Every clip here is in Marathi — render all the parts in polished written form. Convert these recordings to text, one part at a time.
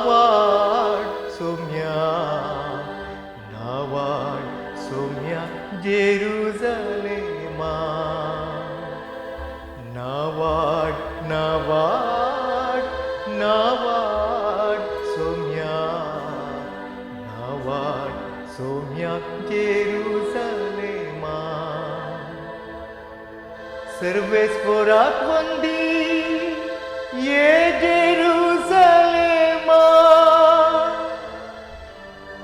नावाड सोम्या नावाड सोम्या जेरुसलेमा नावाड नावाड नावाड सोम्या नावाड सोम्या जेरुसलेमा सर्वेस्पोराक वंदी ये जेरुसलेमा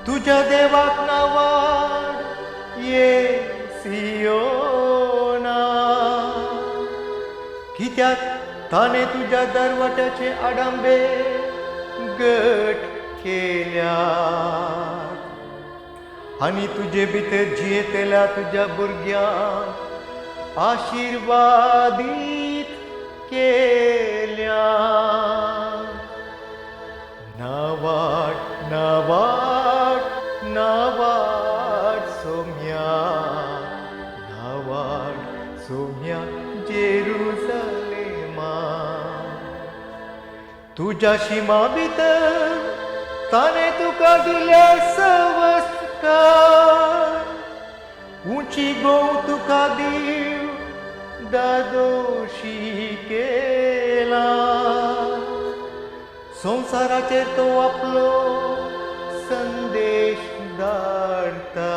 तुझ्या देवाक नावाड ये सियोना कित्याक ताने तुझ्या दरवट्याचे आडंबे घट केल्यात आनी तुझे भितर जियेतेल्या तुझ्या भुरग्यांक आशीर्वादीत केल्या नावाड नावाड नावाड सोम्या नावाड सोम्या जेरुसलेमा तुझ्या शिमा भितर ताने तुका दिल्या संस्कार उंची गोव तुका दीव दादोशी केला संसाराचेर तो आपलो संदेश धाडटा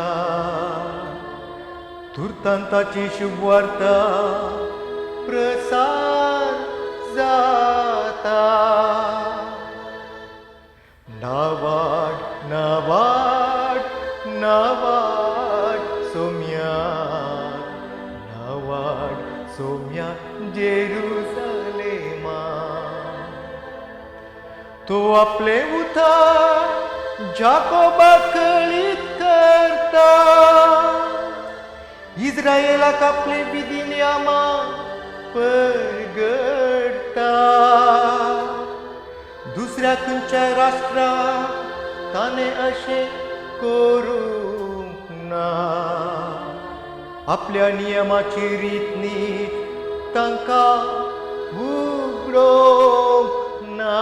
तुर्तांताची शुभ वार्ता प्रसार जाता नावाड नावाड नावाड सोम्या नावाड सोम्या जेरुसलेमा तो आपले उद्धार जाकोबाक कळीत करता इस्रायेलाक आपले विधी नियमा परगडता दुसऱ्या खंयच्या राष्ट्राक ताणे अशें करूंक ना आपल्या नियमाची रीत नीत तांकां उगडोवंक ना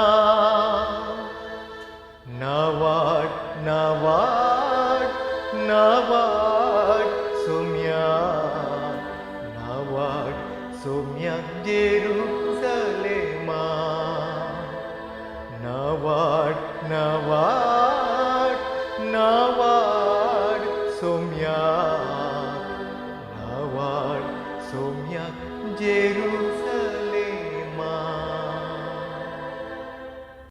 नावाड नावाड नावाड सोम्या नावाड सोम्या जेरुसलेमा नावाड नावाड नावाड सोम्या नावाड सोम्या जेरुसलेमा